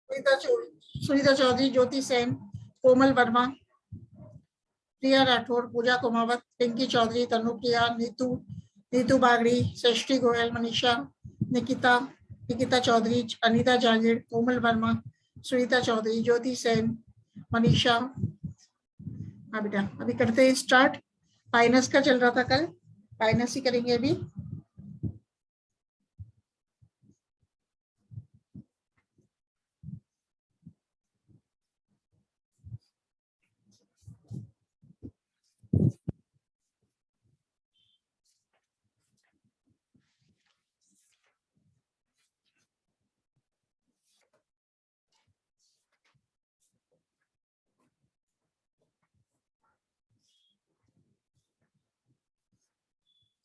सुनीता चौधरी, ज्योति सेन, कोमल वर्मा, प्रिया राठौर, पूजा कुमावत, पिंकी चौधरी, तनुप्रिया, नीतू बागड़ी, सृष्टि गोयल, मनीषा, निकिता चौधरी, अनीता जागीर, कोमल वर्मा, सुनीता चौधरी, ज्योति सेन, मनीषा। हाँ बेटा, अभी करते हैं स्टार्ट। पाइनस का चल रहा था कल, पाइनस ही करेंगे अभी।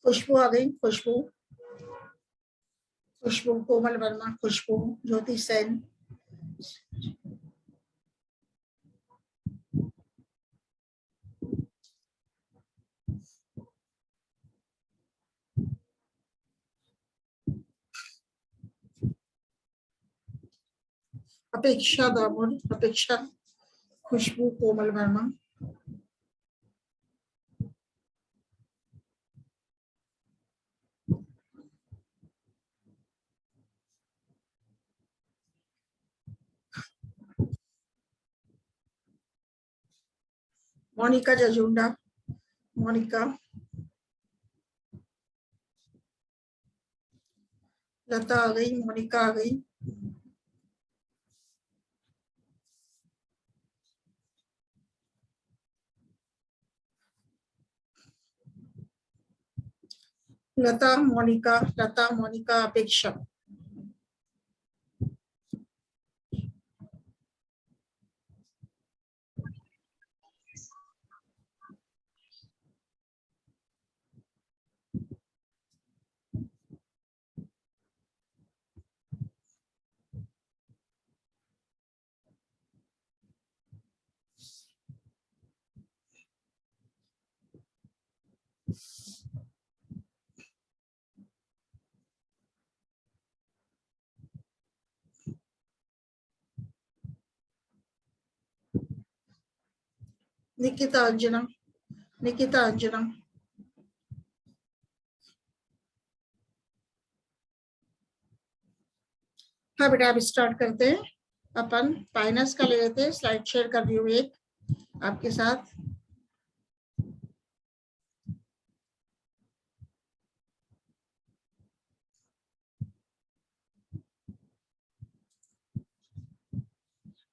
खुशबू आ गई, खुशबू कोमल वर्मा, खुशबू, ज्योति सेन, अपेक्षा दामोद, अपेक्षा, खुशबू, कोमल वर्मा, मोनिका जजुंडा, मोनिका, लता आ गई, मोनिका आ गई, लता मोनिका, अपेक्षा। निकिता अंजना, हाँ बेटा, अब स्टार्ट करते हैं। अपन पाइनस का ले लेते हैं। स्लाइड शेयर कर रही हूँ एक आपके साथ।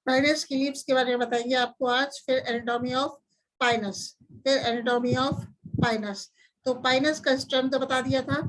पाइनस की लीव्स के बारे में बताएंगे आपको आज, फिर एनाटॉमी ऑफ पाइनस, तो पाइनस का स्टेम तो बता दिया था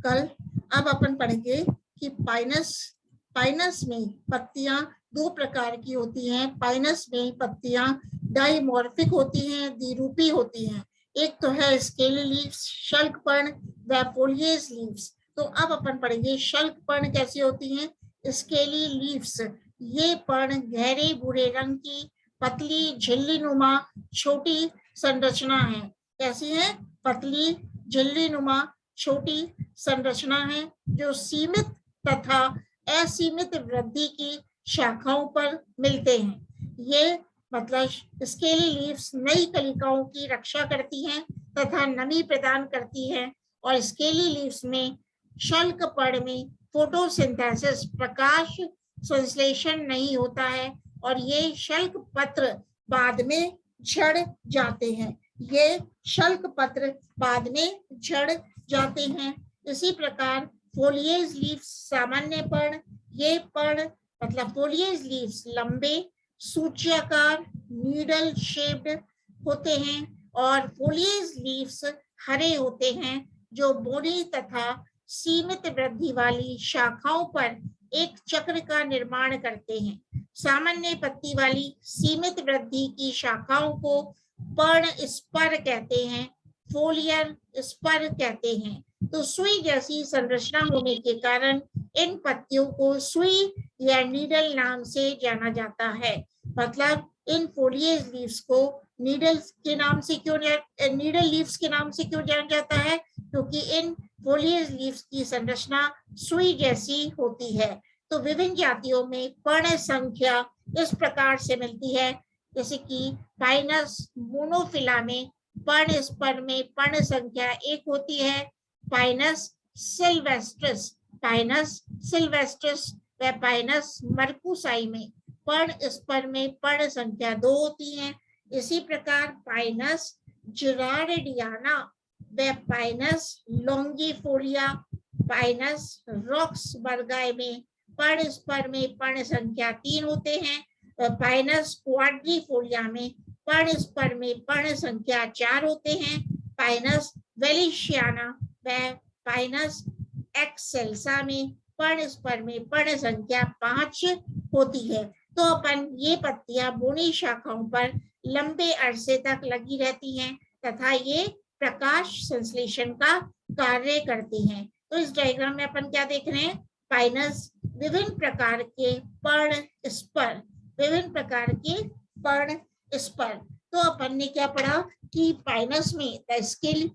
कल। अब अपन पढ़ेंगे कि पाइनस में पत्तियां दो प्रकार की होती हैं। पाइनस में पत्तियां डाइमॉर्फिक होती हैं, द्विरूपी होती हैं। एक तो है स्केली लीव्स, शल्कपर्ण, व फोलिएज लीव्स। तो अब अपन पढ़ेंगे शल्कपर्ण कैसी होती हैं। स्केली लीव्स, ये पर्ण गहरे भूरे रंग की पतली झिल्ली नुमा छोटी संरचना है। कैसी है? पतली झिल्ली नुमा छोटी संरचना है, जो सीमित तथा असीमित वृद्धि की शाखाओं पर मिलते हैं। ये मतलब स्केली लीव्स नई कलिकाओं की रक्षा करती हैं तथा नमी प्रदान करती हैं। और स्केली लीव्स में शल्कपर्ण में फोटोसिंथेसिस, प्रकाश संश्लेषण नहीं होता है, और ये शल्क पत्र बाद में झड़ जाते हैं। ये शल्क पत्र बाद में झड़ जाते हैं। इसी प्रकार फोलिएज लीव्स सामान्य पर्ण, ये पर्ण मतलब फोलिएज लीव्स लंबे सूच्याकार नीडल शेप्ड होते हैं, और फोलिएज लीव्स हरे होते हैं, जो बोरी तथा सीमित वृद्धि वाली शाखाओं पर एक चक्र का निर्माण करते हैं। सामान्य पत्ती वाली सीमित वृद्धि की शाखाओं को पर्ण स्पर कहते हैं, फोलियर स्पर कहते हैं। तो सुई जैसी संरचना होने के कारण इन पत्तियों को सुई या नीडल नाम से जाना जाता है। मतलब इन फोलिएज लीव्स को नीडल्स के नाम से क्यों, नीडल लीव्स के नाम से क्यों जाना जाता है? क्योंकि इन फोलिएज लीव्स की संरचना सुई जैसी होती है। तो विभिन्न जातियों में पर्ण संख्या इस प्रकार से मिलती है, जैसे कि पाइनस मोनोफिला में पर्ण स्पर्म में पर्ण संख्या 1 होती है। पाइनस सिल्वेस्ट्रिस व पाइनस मर्कुसाई में पर्ण स्पर्म में पर्ण संख्या 2 होती है। इसी प्रकार पाइनस जिरार्डियाना व पाइनस लॉन्गिफोलिया पाइनस रॉक्सबर्गाई में पर्ण स्पर्म में पर्ण संख्या 3 होते हैं। पाइनस क्वाड्रिफोलिया में पर्ण स्पर्म में पर्ण संख्या 4 होते हैं। पाइनस वेलिशियाना व पाइनस एक्सेल्सा में पर्ण स्पर्म में पर्ण संख्या 5 होती है। तो अपन ये पत्तियां बोनी शाखाओं पर लंबे अरसे तक लगी रहती हैं तथा ये प्रकाश संश्लेषण का कार्य करती हैं। तो इस डायग्राम में अपन क्या देख रहे हैं, पाइनस विभिन्न प्रकार के पर्ण स्पर। तो अपन ने क्या पढ़ा कि पाइनस में the scale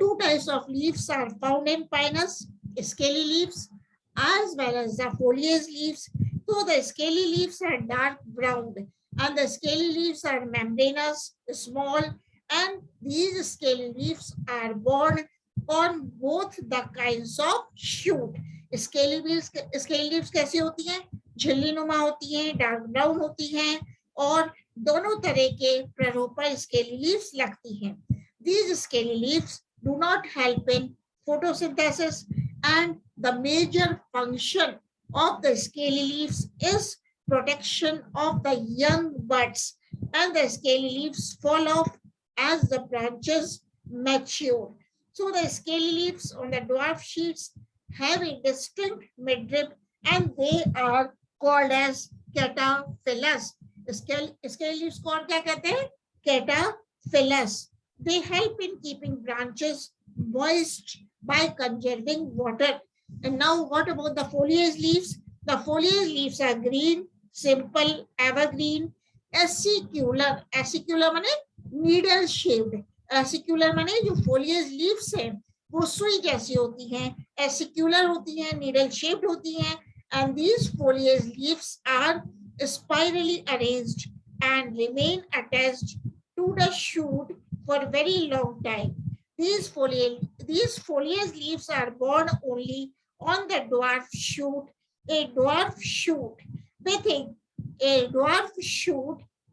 2 types of leaves are found in pinus, scaly leaves as well as the foliage leaves. So the scaly leaves are dark brown and the scaly leaves are membranous, small, and these scaly leaves are borne on both the kinds of shoot. Scaly leaves कैसी होती हैं, झिल्ली नुमा होती हैं, dark brown होती हैं और दोनों तरह के प्ररूप पर scaly leaves लगती हैं। These scaly leaves do not help in photosynthesis and the major function of the scaly leaves is protection of the young buds, and the scaly leaves fall off as the branches mature. So the scaly leaves on the dwarf sheets have a distinct midrib and they are called as cataphyllus. Scaly leaves को और क्या कहते हैं, cataphyllus. They help in keeping branches moist by conserving water. And now what about the foliage leaves? The foliage leaves are green, simple, evergreen, acicular. Acicular माने needle shaped. Acicular माने जो foliage leaves हैं वो सुई जैसी होती हैं, acicular होती हैं, needle shaped होती हैं, and these foliage leaves are spirally arranged and remain attached to the shoot for a very long time. These foliage leaves are borne only on the dwarf shoot. A dwarf shoot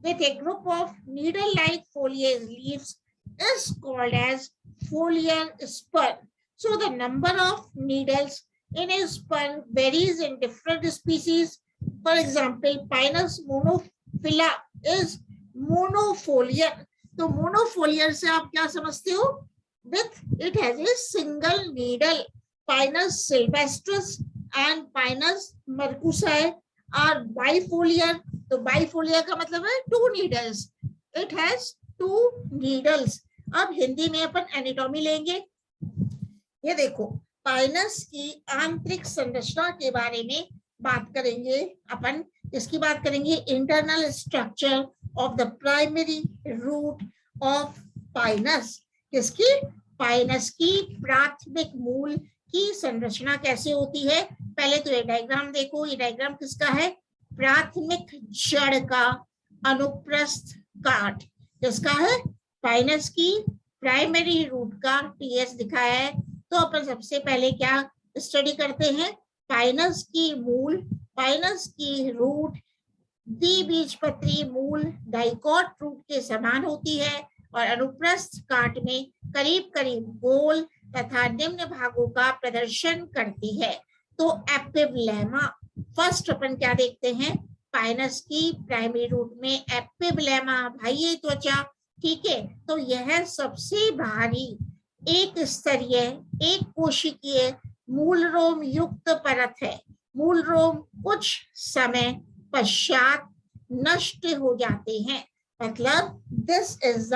with a group of needle-like foliage leaves is called as foliar spur. So the number of needles in a spur varies in different species. For example, Pinus monophylla is monofoliar. तो monofoliar से आप क्या समझते हो? With it has a single needle. Pinus sylvestris and Pinus mercusii are bifoliar. तो bifoliar का मतलब है 2 needles. It has 2 needles. अब हिंदी में अपन एनाटॉमी लेंगे। ये देखो, पाइनस की आंतरिक संरचना के बारे में बात करेंगे अपन। इसकी बात करेंगे internal structure of the primary root of pinus. किसकी? पाइनस की प्राथमिक मूल की संरचना कैसे होती है। पहले तो ये डायग्राम देखो, ये डायग्राम किसका है? प्राथमिक जड़ का अनुप्रस्थ काट। किसका है? पाइनस की प्राइमरी रूट का टीएस दिखाया है। तो अपन सबसे पहले क्या स्टडी करते हैं? पाइनस की मूल, पाइनस की रूट द्विबीजपत्री मूल डाइकोट रूट के समान होती है और अनुप्रस्थ काट में करीब करीब गोल तथा निम्न भागों का प्रदर्शन करती है। तो एपिब्लेमा फर्स्ट अपन क्या देखते हैं? पाइनस की प्राइमरी रूट में एपिब्लेमा, बाह्य त्वचा, ठीक है। तो यह सबसे भारी एक स्तरीय एक कोशिकीय मूल रोम युक्त परत है। मूल रोम कुछ समय पश्चात नष्ट हो जाते हैं। मतलब this is the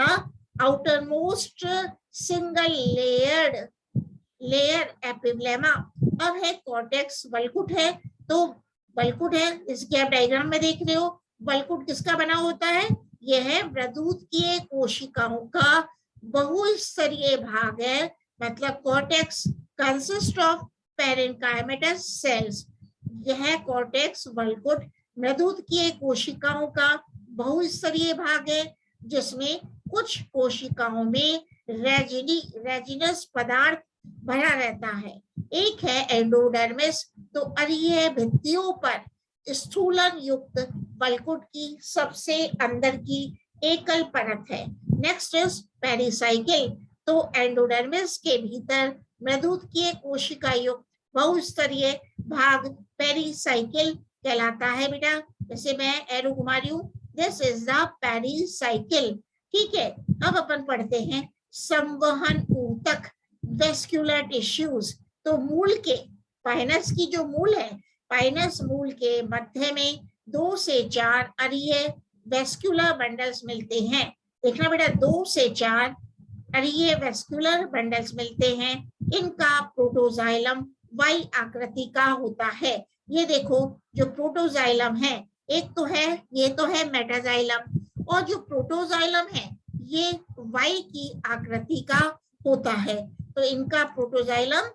outermost single layer epiblema. अब है कॉर्टेक्स, वल्कुट है। तो वल्कुट है, इसके आप डायग्राम में देख रहे हो। वल्कुट किसका बना होता है? यह मृदुकीय कोशिकाओं का बहुस्तरीय भाग है। मतलब कॉर्टेक्स कंसिस्ट ऑफ पेरेन्काइमेटस सेल्स। यह कॉर्टेक्स वल्कुट मृदुतकीय कोशिकाओं का बहुस्तरीय भाग है जिसमें कुछ कोशिकाओं में रेजिनस पदार्थ भरा रहता है। एक है एंडोडर्मिस, तो अरीय भित्तियों पर स्थूलन युक्त वल्कुट की सबसे अंदर की एकल परत है। नेक्स्ट इज पेरिसाइकिल, तो एंडोडर्मिस के भीतर मृदुतकीय कोशिका युक्त बहुस्तरीय भाग पेरिसाइकिल कहलाता है। बेटा जैसे मैं एरो घुमा रही हूँ, दिस इज द पेरिसाइकिल। ठीक है, अब अपन पढ़ते हैं संवहन ऊतक वेस्क्युलर टिश्यूज। तो मूल के पाइनस की जो मूल है, पाइनस मूल के मध्य में 2 से 4 अरीय वेस्क्युलर बंडल्स मिलते हैं। देखना बेटा 2 से 4 अरीय वेस्क्युलर बंडल्स मिलते हैं। इनका प्रोटोजाइलम वाई आकृति का होता है। ये देखो जो प्रोटोजाइलम है, एक तो है, ये तो है मेटाजाइलम, और जो प्रोटोजाइलम है ये वाई की आकृति का होता है। तो इनका प्रोटोजाइलम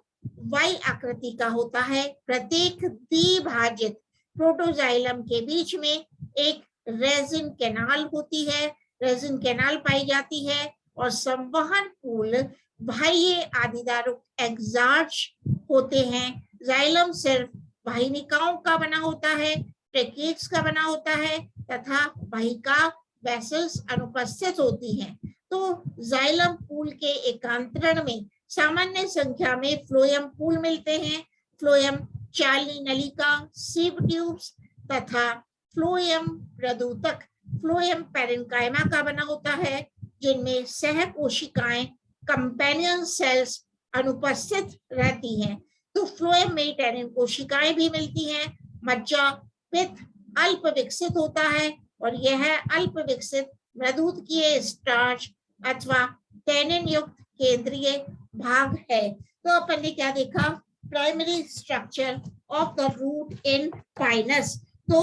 वाई आकृति का होता है। प्रत्येक द्विभाजित प्रोटोजाइलम के बीच में एक रेजिन कैनाल होती है, रेजिन कैनाल पाई जाती है, और संवहन पूल बाह्य आदिदारुक एग्जार्च होते हैं। जाइलम सिर्फ वाहिनिकाओं का बना होता है, ट्रेकेट्स का बना होता है, तथा वाहिका वेसल्स अनुपस्थित होती हैं। तो जाइलम पूल के एकांतरण में सामान्य संख्या में फ्लोएम पूल मिलते हैं। फ्लोएम चाली नलिका, सीव ट्यूब्स तथा फ्लोएम प्रदूतक, फ्लोएम पैरेन्काइमा का बना होता है, जिनमें सह कोशिकाएं कंपेनियन सेल्स अनुपस्थित रहती हैं। तो फ्लोएम में टेनिन कोशिकाएं भी मिलती हैं। मज्जा पित्त अल्प विकसित होता है, और यह अल्प विकसित मृदुतकीय स्टार्च अथवा टेनिन युक्त केंद्रीय भाग है। तो अपन ने क्या देखा, primary structure of the root in Pinus. तो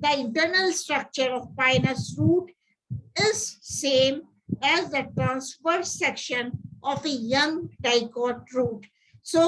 the internal structure of Pinus root is same as the transverse section of a young dicot root. So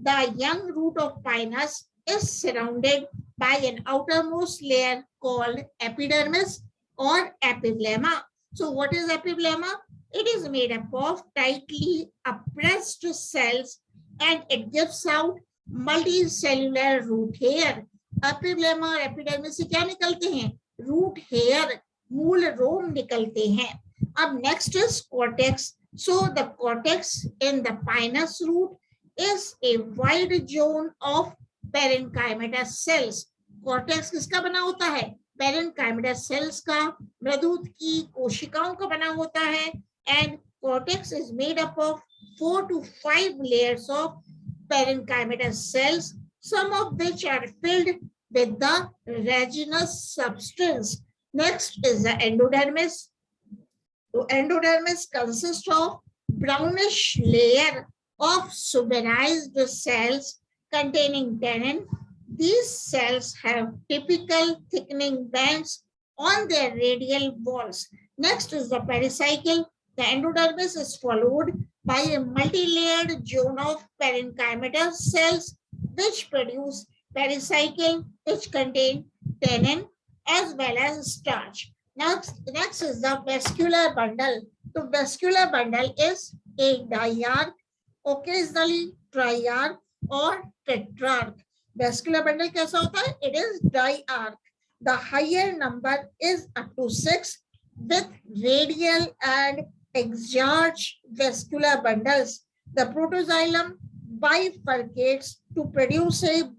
the young root of pinus is surrounded by an outermost layer called epidermis or epiblema. So what is epiblema? It is made up of tightly oppressed cells and it gives out multicellular root hair. Epiblema और epidermis से क्या निकलते हैं? Root hair, मूल रोम निकलते हैं। अब next is cortex. So the cortex in the pinus root is a wide zone of parenchymatous cells. Cortex किसका बना होता है? parenchymatous cells का, मृदुत की कोशिकाओं का बना होता है। And cortex is made up of 4 to 5 layers of parenchymatous cells, some of which are filled with the resinous substance. Next is the endodermis. So endodermis consists of brownish layer of suberized cells containing tannin. These cells have typical thickening bands on their radial walls. Next is the pericycle. The endodermis is followed by a multi-layered zone of parenchymatous cells which produce pericycle, which contain tannin as well as starch. Next is the vascular bundle. The vascular bundle is a diarch, occasionally triarch or tetrarch. Vascular bundle कैसा होता है? It is diarch. The higher number is up to 6 with radial and exarch vascular bundles. The protoxylem bifurcates to produce a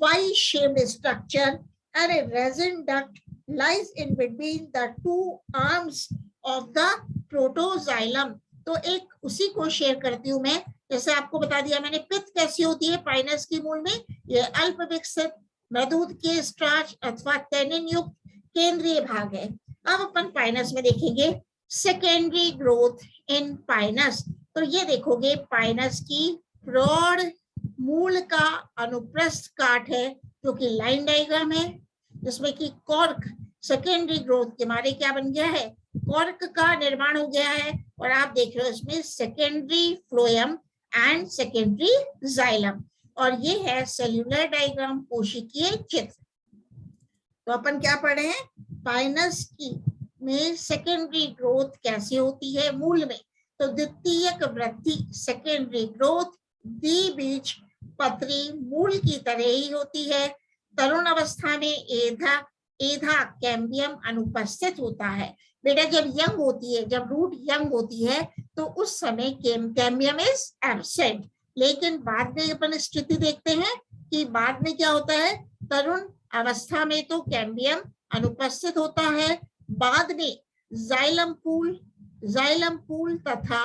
Y-shaped structure, and a resin duct lies in between the two arms of the protoxylem. तो एक उसी को share करती हूँ मैं, जैसे आपको बता दिया मैंने पित्त कैसी होती है पाइनस की मूल में, ये अल्प विकसित मृदुत के स्टार्च अथवा टेनिन युक्त केंद्रीय भाग है। अब अपन पाइनस में देखेंगे सेकेंडरी ग्रोथ इन पाइनस। तो ये देखोगे पाइनस की ब्रॉड मूल का अनुप्रस्थ काट है जो कि लाइन डायग्राम है, जिसमें कि कॉर्क सेकेंडरी ग्रोथ के मारे क्या बन गया है, कॉर्क का निर्माण हो गया है। और आप देख रहे हो इसमें secondary phloem and secondary xylem. और ये है सेल्यूलर डायग्राम, कोशिकीय चित्र। तो अपन क्या पढ़े हैं, पाइनस की में सेकेंडरी ग्रोथ कैसे होती है मूल में। तो द्वितीयक वृद्धि सेकेंडरी ग्रोथ द्विबीज पत्री मूल की तरह ही होती है। तरुण अवस्था में एधा कैम्बियम अनुपस्थित होता है। बेटा जब यंग होती है, जब रूट यंग होती है तो उस समय कैम्बियम इज एब्सेंट। लेकिन बाद में अपन स्थिति देखते हैं कि बाद में क्या होता है, तरुण अवस्था में तो कैम्बियम अनुपस्थित होता है। बाद में जाइलम पूल तथा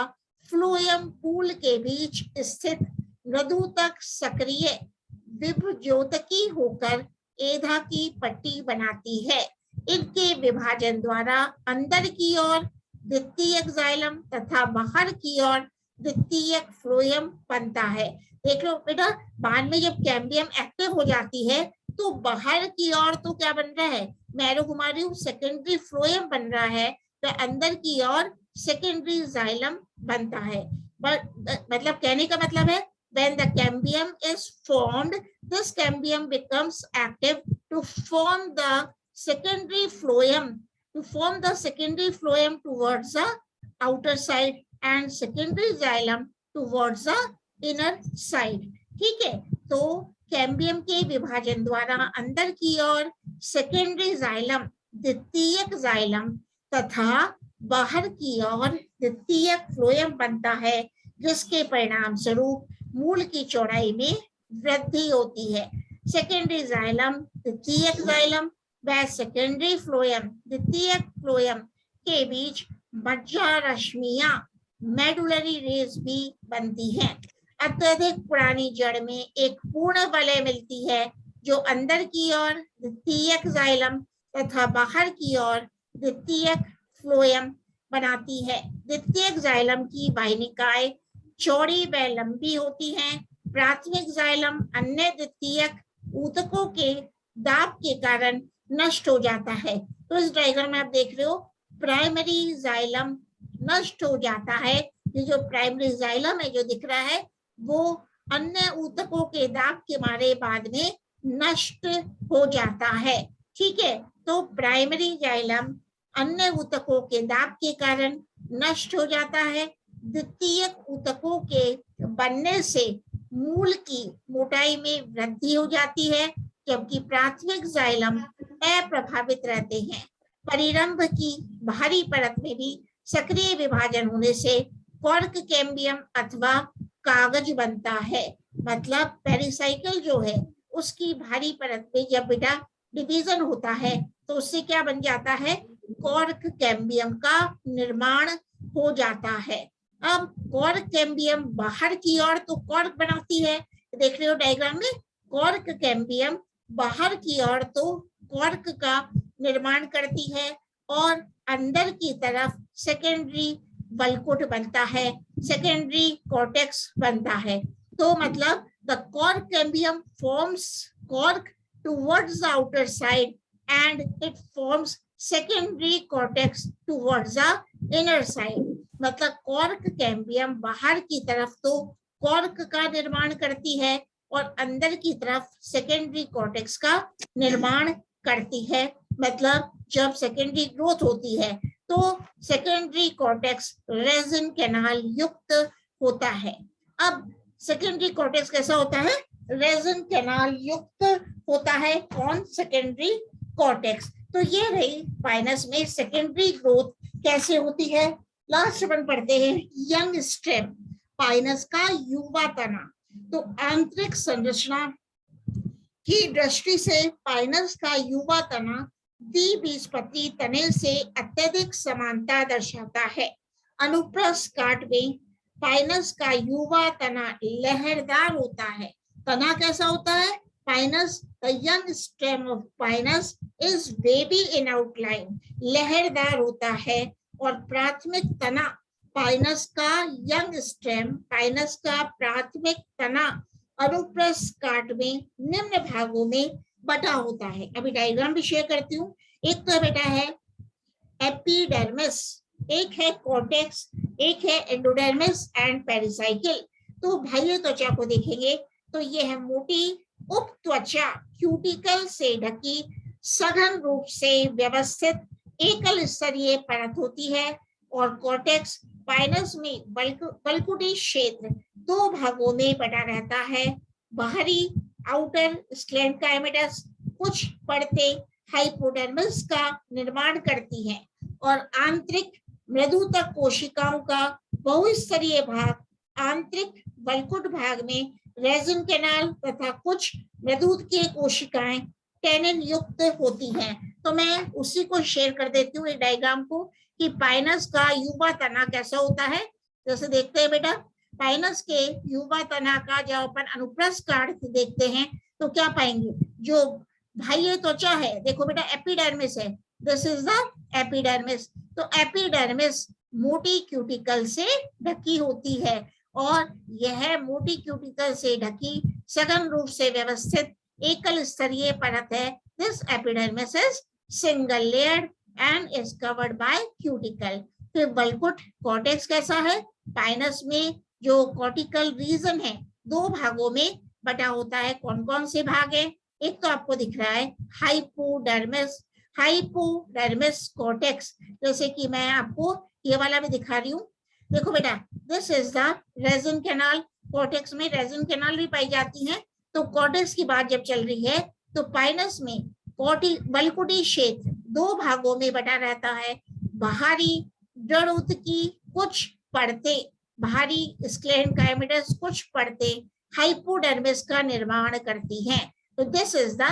फ्लोएम पूल के बीच स्थित मृदुतक सक्रिय विभज्योतकी होकर एधा की पट्टी बनाती है। इनके विभाजन द्वारा अंदर की ओर द्वितीयक जाइलम तथा बाहर की ओर द्वितीयक फ्लोएम बनता है। देख लो बेटा, बाद में जब कैम्बियम एक्टिव हो जाती है तो बाहर की ओर तो क्या बन रहा है, मैं घुमा रही हूँ, सेकेंडरी फ्लोएम बन रहा है। तो अंदर की ओर सेकेंडरी जाइलम बनता है। मतलब कहने का मतलब है when the cambium is formed, this cambium becomes active to form the secondary phloem towards the outer side and secondary xylem towards the inner side। ठीक है, तो कैम्बियम के विभाजन द्वारा अंदर की ओर सेकेंडरी जाइलम द्वितीयक जाइलम तथा बाहर की ओर द्वितीयक फ्लोएम बनता है, जिसके परिणाम स्वरूप मूल की चौड़ाई में वृद्धि होती है। सेकेंडरी जाइलम द्वितीयक जाइलम व सेकेंडरी फ्लोएम द्वितीयक फ्लोएम के बीच मज्जा रश्मियां मेडुलरी रेज भी बनती हैं। अत्यधिक पुरानी जड़ में एक पूर्ण वलय मिलती है जो अंदर की ओर द्वितीयक जाइलम तथा बाहर की ओर द्वितीयक फ्लोएम बनाती है। द्वितीयक जाइलम की वाहिनिकाएं चौड़ी व लंबी होती हैं। प्राथमिक जाइलम अन्य द्वितीयक ऊतकों के दाब के कारण नष्ट हो जाता है। तो इस डायग्राम में आप देख रहे हो प्राइमरी जाइलम नष्ट हो जाता है। ये जो प्राइमरी जाइलम है जो दिख रहा है वो अन्य ऊतकों के दाब के मारे बाद में नष्ट हो जाता है। ठीक है, तो प्राइमरी जाइलम अन्य ऊतकों के दाब के कारण नष्ट हो जाता है। द्वितीयक ऊतकों के बनने से मूल की मोटाई में वृद्धि हो जाती है, जबकि प्राथमिक जाइलम अप्रभावित रहते हैं। परिरंभ की बाहरी परत में भी सक्रिय विभाजन होने से कॉर्क कैम्बियम अथवा कागज बनता है। मतलब पेरिसाइकिल जो है उसकी बाहरी परत में जब बेटा डिवीजन होता है तो उससे क्या बन जाता है, कॉर्क कैम्बियम का निर्माण हो जाता है। अब कॉर्क कैम्बियम बाहर की ओर तो कॉर्क बनाती है, देख रहे हो डायग्राम में, कॉर्क कैम्बियम बाहर की ओर तो कॉर्क का निर्माण करती है और अंदर की तरफ सेकेंडरी वल्कुट बनता है, सेकेंडरी कॉर्टेक्स बनता है। तो मतलब the cork cambium forms cork towards the outer side and it forms secondary cortex towards the inner side. मतलब कॉर्क कैम्बियम बाहर की तरफ तो कॉर्क का निर्माण करती है और अंदर की तरफ सेकेंडरी कॉर्टेक्स का निर्माण करती है। मतलब जब सेकेंडरी ग्रोथ होती है तो सेकेंडरी कॉर्टेक्स रेजिन कैनाल युक्त होता है। अब सेकेंडरी कॉर्टेक्स कैसा होता है, रेजिन कैनाल युक्त होता है। कौन, सेकेंडरी कॉर्टेक्स। तो ये रही पाइनस में सेकेंडरी ग्रोथ कैसे होती है। लास्ट अपन पढ़ते हैं यंग स्टेम, पाइनस का युवा तना। तो आंतरिक संरचना की दृष्टि से पाइनस का युवा तना द्विबीजपत्री तने से अत्यधिक समानता दर्शाता है। अनुप्रस्थ काट में पाइनस का युवा तना लहरदार होता है। तना कैसा होता है, Pinus, the young stem of pinus is wavy in outline, लहरदार होता है। और प्राथमिक तना पाइनस का यंग स्टेम, पाइनस का प्राथमिक तना अनुप्रस्थ काट में निम्न भागों में बटा होता है। अभी डायग्राम भी शेयर करती हूँ। एक तो बेटा है एपिडर्मिस, एक है कॉर्टेक्स, एक है एंडोडर्मिस एंड पेरिसाइकिल। तो बाह्य त्वचा को देखेंगे तो ये है मोटी उप त्वचा क्यूटिकल से ढकी सघन रूप से व्यवस्थित एकल स्तरीय परत होती है। और कॉर्टेक्स पाइनस में बल्कुटी क्षेत्र दो भागों में बटा रहता है। बाहरी आउटर स्क्लेरेंकाइमेटस कुछ परतें हाइपोडर्मिस का निर्माण करती हैं और आंतरिक मृदुतक कोशिकाओं का बहुस्तरीय भाग आंतरिक बल्कुट भाग में रेजिन कैनाल तथा कुछ मृदुतकीय कोशिकाएं टेनिन युक्त होती हैं। तो मैं उसी को शेयर कर देती हूँ, एक डायग्राम को, कि पाइनस का युवा तना कैसा होता है। जैसे देखते हैं बेटा, पाइनस के युवा तना का जब अपन अनुप्रस्थ काट देखते हैं तो क्या पाएंगे, जो बाह्य त्वचा है, देखो बेटा एपिडर्मिस है, दिस इज द एपिडर्मिस। तो एपिडर्मिस मोटी क्यूटिकल से ढकी होती है और यह मोटी क्यूटिकल से ढकी सघन रूप से व्यवस्थित एकल स्तरीय परत है। This epidermis is single layered and is covered by cuticle. फिर बल्कुट कॉर्टेक्स कैसा है, पाइनस में जो कॉर्टिकल रीजन है दो भागों में बटा होता है। कौन कौन से भाग है, एक तो आपको दिख रहा है हाइपोडर्मिस कॉर्टेक्स, जैसे कि मैं आपको ये वाला भी दिखा रही हूँ। देखो बेटा, this is the resin canal. Cortex में रेजिन कैनाल भी पाई जाती है। तो कॉर्टेक्स की बात जब चल रही है तो पाइनस में बल्कुटी क्षेत्र दो भागों में बटा रहता है। बाहरी जड़ की कुछ परतें, बाहरी स्क्लेरेंकाइमेटस कुछ परतें हाइपोडर्मिस का निर्माण करती हैं। तो दिस इज द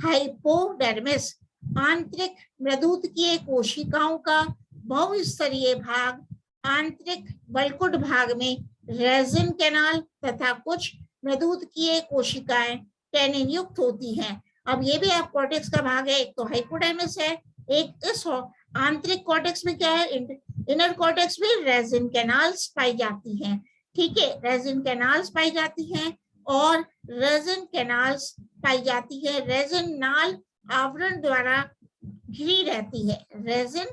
हाइपोडर्मिस। आंतरिक मृदुतकीय कोशिकाओं का बहुस्तरीय भाग आंतरिक बल्कुट भाग में रेजिन कैनाल तथा कुछ मृदुतकीय कोशिकाएं टेनिन युक्त होती हैं। अब ये भी आप कॉर्टेक्स का भाग है, एक तो हाइपोडर्मिस है, एक इस आंतरिक कॉर्टेक्स में क्या है, इनर कॉर्टेक्स में रेजिन कैनाल्स पाई जाती हैं। ठीक है, रेजिन कैनाल्स पाई जाती हैं और रेजिन कैनाल्स पाई जाती है, रेजिन नाल आवरण द्वारा घिरी रहती है। रेजिन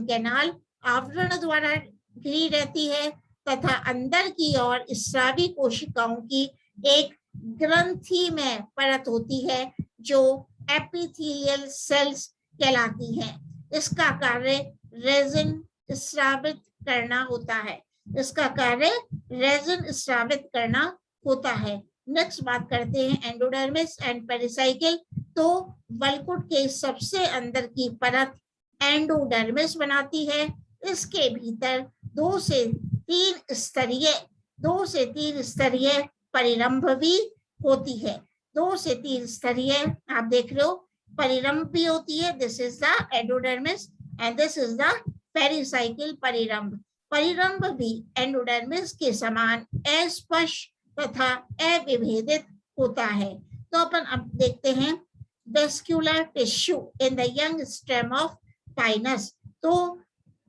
कैनाल आवरण द्वारा घिरी रहती है तथा अंदर की ओर स्रावी कोशिकाओं की एक ग्रंथि में परत होती है जो एपिथेलियल सेल्स कहलाती हैं। इसका कार्य रेजिन स्रावित करना होता है। इसका कार्य रेजिन स्रावित करना होता है। नेक्स्ट बात करते हैं एंडोडर्मिस एंड पेरिसाइकिल। तो बल्कुट के सबसे अंदर की परत एंडोडर्मिस बनाती है। इसके भीतर दो से तीन स्तरीय परिरंभ भी होती है। 2 से 3 स्तरीय आप देख रहे हो परिरंभ भी होती है। This is the endodermis and this is the pericycle परिरंभ। परिरंभ भी एंडोडर्मिस के समान अस्पष्ट तथा अविभेदित होता है। तो अपन अब देखते हैं vascular tissue in the young stem of Pinus. तो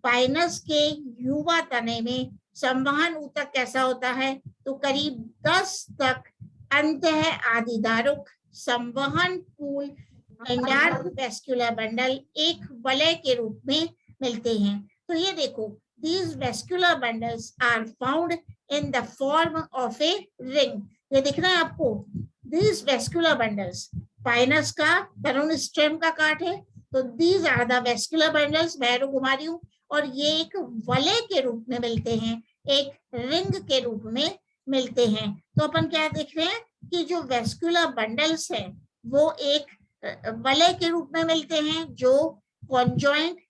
पाइनस के युवा तने में संवहन ऊतक कैसा होता है, तो करीब 10 तक अंतः आदिदारुक संवहन पूल एंडार्क वेस्क्युलर बंडल एक वलय के रूप में मिलते हैं। तो ये देखो, these vascular bundles are found in the form of a ring। ये दिख रहा है आपको, these vascular bundles, पाइनस का तरुण स्टेम का काट है, तो these are the vascular bundles, मैं एरो घुमा रही हूँ, और ये एक वलय के रूप में मिलते हैं, एक रिंग के रूप में मिलते हैं। तो अपन क्या देख रहे हैं कि जो वेस्कुलर बंडल्स हैं वो एक वलय के रूप में मिलते हैं जो कॉन्जॉइंट,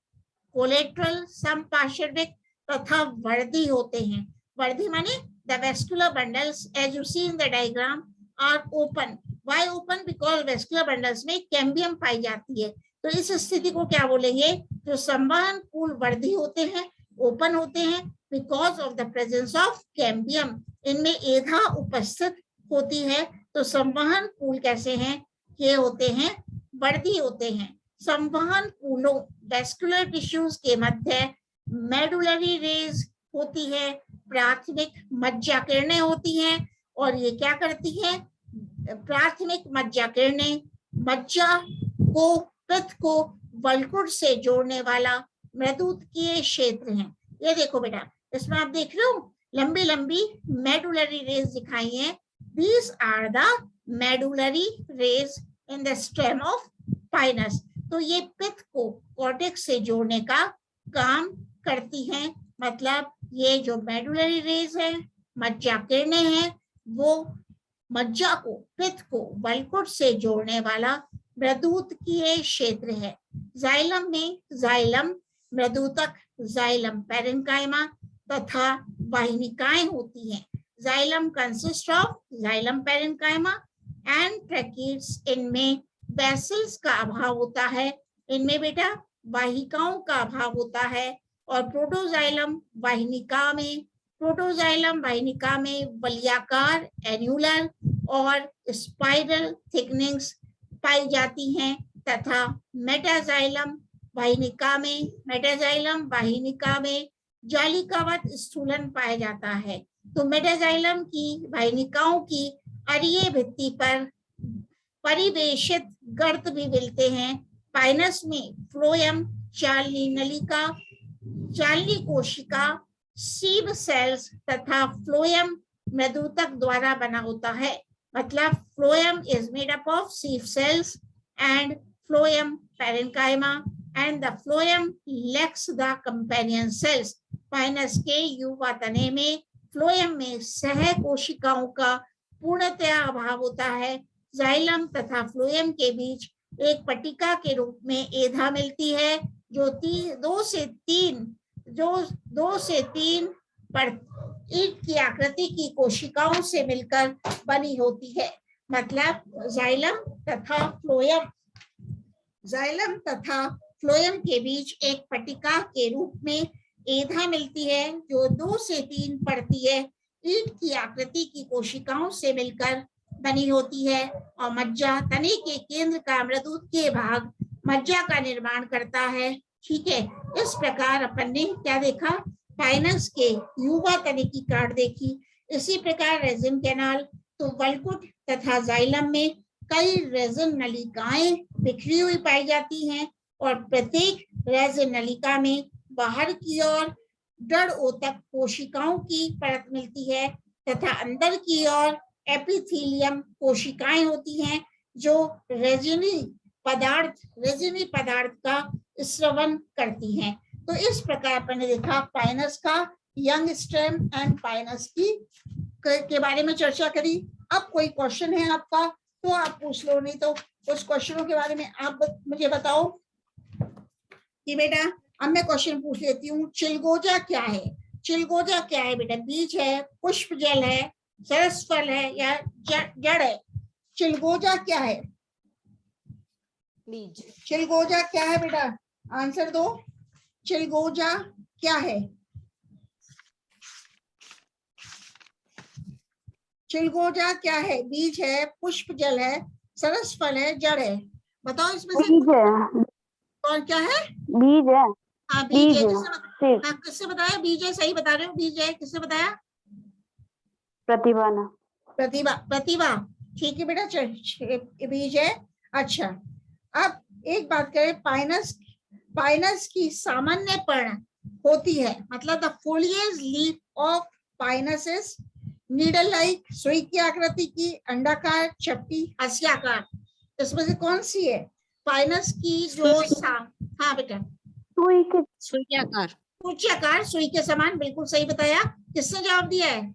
कोलेटरल, समपार्श्विक तथा वर्धी होते हैं। वर्धी माने the vascular bundles as you see in the diagram are open. Why open? Because vascular bundles में कैम्बियम पाई जाती है। तो इस स्थिति को क्या बोलेंगे, जो संवहन पूल वर्धी होते हैं, ओपन होते हैं, because of the presence of cambium. इनमें एधा उपस्थित होती है। तो संवहन पूल कैसे हैं, ये होते हैं, वर्धी होते हैं। संवहन पूलों वेस्कुलर टिश्यूज के मध्य मेडुलरी रेज होती है, प्राथमिक मज्जा किरणें होती हैं, और ये क्या करती है, प्राथमिक मज्जा किरणें मज्जा को, पित्त को बल्कुट से जोड़ने वाला मृदुतकीय क्षेत्र है। ये देखो बेटा, इसमें आप देख रहे हो लंबी लंबी मेडुलरी रेज दिखाई हैं, These are the medullary rays in the stem of Pinus. तो ये पित्त को कॉर्टेक्स से जोड़ने का काम करती हैं। मतलब ये जो मेडुलरी रेज है, मज्जा किरणें हैं, वो मज्जा को, पित्त को वल्कुट से जोड़ने वाला मृदुतकीय क्षेत्र है। जाइलम में जाइलम, मृदुतक, जाइलम पैरेन्काइमा तथा वाहिनिकाएं होती हैं। Xylem consist of xylem parenchyma and tracheids. इनमें वेसल्स का अभाव होता है, इनमें बेटा वाहिकाओं का अभाव होता है। और प्रोटोजाइलम वाहिनिका में वलयाकार एन्युलर और स्पाइरल थिकनिंग्स पाई जाती हैं तथा मेटाजाइलम वाहिनिका में जालिकावत स्थूलन पाया जाता है। तो मेटाजाइलम की वाहिनिकाओं की अरीय भित्ति पर परिवेशित गर्त भी मिलते हैं। पाइनस में फ्लोएम, चालनी कोशिका, सीव सेल्स तथा फ्लोएम मृदुतक द्वारा बना होता है। मतलब phloem is made up of sieve cells and phloem parenchyma and the phloem lacks the companion cells. Pinus के युवा तने में फ्लोएम में सह कोशिकाओं का पूर्णतया अभाव होता है। जाइलम तथा फ्लोएम के बीच एक पट्टिका के रूप में एधा मिलती है जो 2 से 3 ईंट की आकृति की कोशिकाओं से मिलकर बनी होती है। मतलब जाइलम तथा फ्लोएम के बीच एक पट्टिका के रूप में एधा मिलती है जो 2 से 3 परतीय ईंट की आकृति की कोशिकाओं से मिलकर बनी होती है। और मज्जा तने के केंद्र का मृदुतकीय भाग मज्जा का निर्माण करता है। ठीक है, इस प्रकार अपन ने क्या देखा, पाइनस के युवा तने की काट देखी। इसी प्रकार रेजिन कैनाल, तो वल्कुट तथा जाइलम में कई रेजिन नलिकाएं बिखरी हुई पाई जाती हैं और प्रत्येक रेजिन नलिका में बाहर की ओर डोडोतक कोशिकाओं की परत मिलती है तथा अंदर की ओर एपिथेलियम कोशिकाएं होती हैं जो रेजिनी पदार्थ का स्रवण करती हैं। तो इस प्रकार अपन ने देखा पाइनस का यंग स्टेम एंड पाइनस की के बारे में चर्चा करी। अब कोई क्वेश्चन है आपका तो आप पूछ लो, नहीं तो उस क्वेश्चनों के बारे में आप मुझे बताओ कि बेटा, अब मैं क्वेश्चन पूछ लेती हूँ। चिलगोजा क्या है? चिलगोजा क्या है बेटा? बीज है, पुष्प जल है, सरस फल है या जड़ है? चिलगोजा क्या है? बीज। चिलगोजा क्या है बेटा? आंसर दो। चिलगोजा क्या है? चिलगोजा क्या है? बीज है, पुष्प जल है, सरस फल है, जड़ है? बताओ इसमें से कौन क्या है? बीज है। हाँ बीज है। किससे बताया बीज है? सही बता रहे हो, बीज है। किससे बताया? प्रतिभा। ठीक है बेटा, बीज है। अच्छा, अब एक बात करें, पाइनस की सामान्य पर्ण होती है, मतलब the foliage leaf of Pinus is needle like, सुई की आकृति की, अंडाकार, चपटी, हंसियाकार। इसमें से कौन सी है? पाइनस की जो हाँ बेटा, सूर्याकार, सुई के समान, बिल्कुल सही बताया। किसने जवाब दिया है?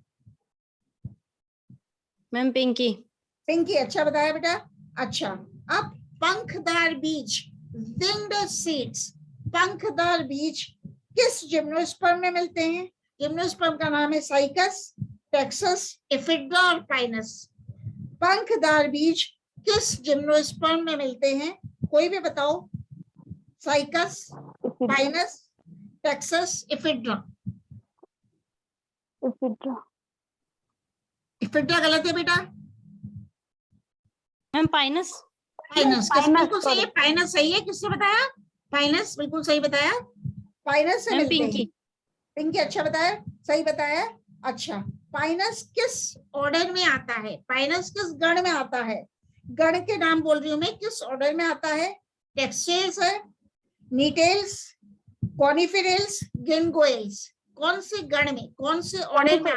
मैम पिंकी। अच्छा बताया बेटा। अच्छा, अब पंखदार बीज, विंग्ड सीड्स, पंखदार बीज किस जिम्नोस्पर्म में मिलते हैं? जिम्नोस्पर्म का नाम है साइकस, टेक्सस, एफिड्रा और पाइनस। पंखदार बीज किस जिम्नोस्पर्म में मिलते हैं? कोई भी बताओ। Cycas, Pinus, Texas, ephedra. Ephedra गलत है बेटा। मैम पाइनस बिल्कुल सही है। पाइनस सही है। किसने बताया? पाइनस बिल्कुल सही बताया। पाइनस से मिलते हैं। पिंकी अच्छा बताया, सही बताया। अच्छा, पाइनस किस ऑर्डर में आता है? पाइनस किस गण में आता है? गण के नाम बोल रही हूँ मैं, किस ऑर्डर में आता है? टेक्सेल्स है, नीटेल्स, कॉनिफेरल्स, गिंगोएल्स। कौन से गण में, कौन से ऑर्डर में?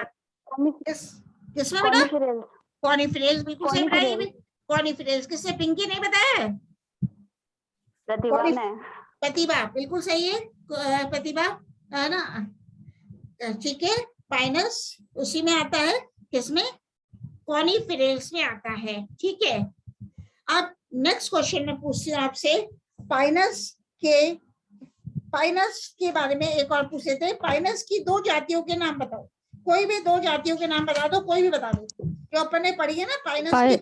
किसमें बेटा? कॉनिफेरस बिल्कुल सही बताया। कॉनिफेरस किससे? पिंकी नहीं बताया है? प्रतिभा ने। प्रतिभा बिल्कुल सही है। प्रतिभा है ना, ठीक है। पाइनस उसी में आता है, किसमें? कॉनिफेरस में आता है, ठीक है। अब नेक्स्ट क्वेश्चन मैं पूछती हूँ आपसे, पाइनस के बारे में एक और पूछे थे। पाइनस की दो जातियों के नाम बताओ, कोई भी दो जातियों के नाम बता दो, कोई भी बता दो जो अपन ने पढ़ी है ना पाइनस की।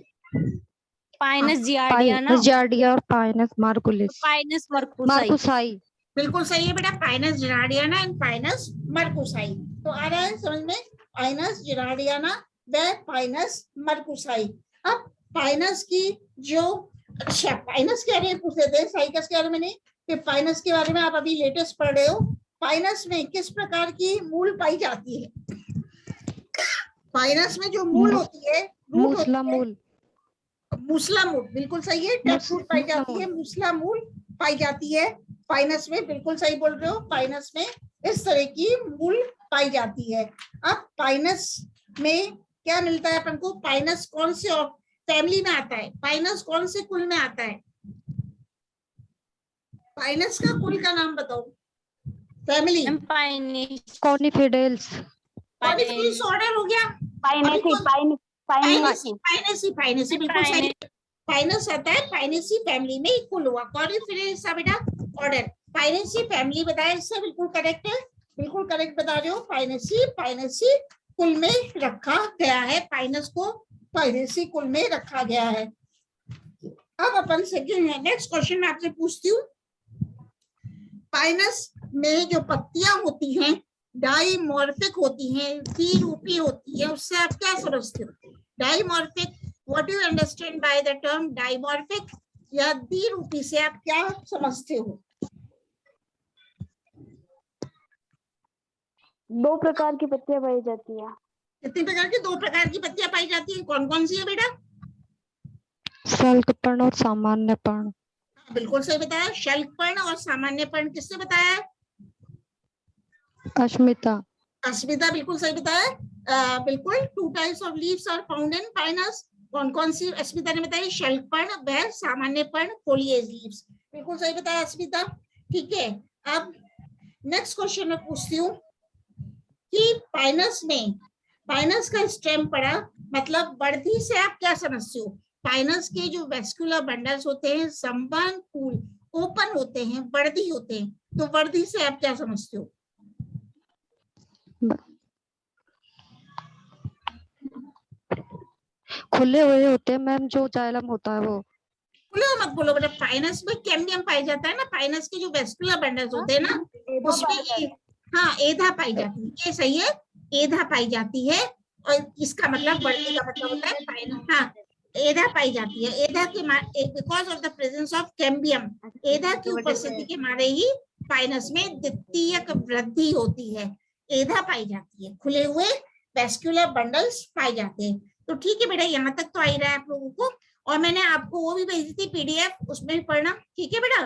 पाइनस जियार्डियाना, जियार्डिया और पाइनस मार्कुलिस, पाइनस मार्कुसाई। बिल्कुल सही है बेटा, पाइनस जिरार्डियाना एंड पाइनस मार्कुसाई। तो आ रहा है समझ में, पाइनस जिरार्डियाना व पाइनस मार्कुसाई। अब पाइनस की जो, अच्छा पाइनस के बारे में पूछे थे, साइकस के बारे में नहीं, कि पाइनस के बारे में आप अभी लेटेस्ट पढ़ रहे हो। पाइनस में किस प्रकार की मूल पाई जाती है? पाइनस में जो मूल होती है, मूसला मूल। मूसला मूल बिल्कुल सही है। टैप फ्रूट पाई जाती है, मूसला मूल पाई जाती है पाइनस में, बिल्कुल सही बोल रहे हो। पाइनस में इस तरह की मूल पाई जाती है। अब पाइनस में क्या मिलता है अपन को? पाइनस कौन से फैमिली में आता है? पाइनस कौन से कुल में आता है? पाइनस का कुल का नाम बताओ, फैमिली। कॉनिफिडेल्स। कॉनिफिडेल्स ऑर्डर हो गया। पाइनेसी बिल्कुल सही। पाइनस आता है पाइनेसी फैमिली में, कुल हुआ। कॉनिफिडेल्स का बेटा ऑर्डर, पाइनेसी फैमिली बताया, इससे बिल्कुल करेक्ट है, बिल्कुल करेक्ट बता रहे हो। पाइनेसी कुल में रखा गया है, पाइनस को पाइनेसी कुल में रखा गया है। अब अपन सेकंड नेक्स्ट क्वेश्चन में आपसे पूछती हूँ, पाइनस में जो पत्तियां होती हैं डाइमॉर्फिक होती हैं, द्विरूपी होती है, उससे आप क्या समझते हो? Dimorphic, what do you understand by the term dimorphic, या द्विरूपी से आप क्या समझते हो? दो प्रकार की पत्तियां पाई जाती है। कितने प्रकार की? दो प्रकार की पत्तियां पाई जाती हैं। कौन कौन सी है बेटा? शल्कपर्ण और सामान्य पर्ण। बिल्कुल सही बताया, शल्कपर्ण और सामान्य पर्ण। किससे बताया? अस्मिता। अस्मिता बिल्कुल सही बताया। बिल्कुल, 2 types of leaves are found in pinus. कौन कौन सी अस्मिता ने बताई? शल्कपर्ण व सामान्य पर्ण फोलिएज लीव्स। बिल्कुल सही बताया अस्मिता, ठीक है। अब नेक्स्ट क्वेश्चन मैं पूछती हूँ कि पाइनस का स्टेम पड़ा, मतलब वर्धी से आप क्या समझते हो? पाइनस के जो वेस्कुलर बंडल्स होते हैं संबंध फूल ओपन होते हैं, वर्धी होते हैं, तो वर्धी से आप क्या समझते हो? खुले हुए होते हैं मैम, जो जाइलम होता है वो। खुले मत बोलो बेटा, पाइनस में कैम्बियम पाई जाता है ना, पाइनस के जो वेस्कुलर बंडल्स होते हैं ना उसमें, हाँ एधा पाई जाती है, ये सही है, एधा पाई जाती है। और इसका मतलब वर्धी का मतलब होता है पाइनस, हाँ एधा पाई जाती है। एधा के because of the presence of cambium, एधा की उपस्थिति के मारे ही पाइनस में द्वितीयक वृद्धि होती है, एधा पाई जाती है, खुले हुए वेस्कुलर बंडल्स पाए जाते हैं। तो ठीक है बेटा, यहाँ तक तो आ ही रहा है आप लोगों को, और मैंने आपको वो भी भेजी थी PDF, उसमें भी पढ़ना, ठीक है बेटा।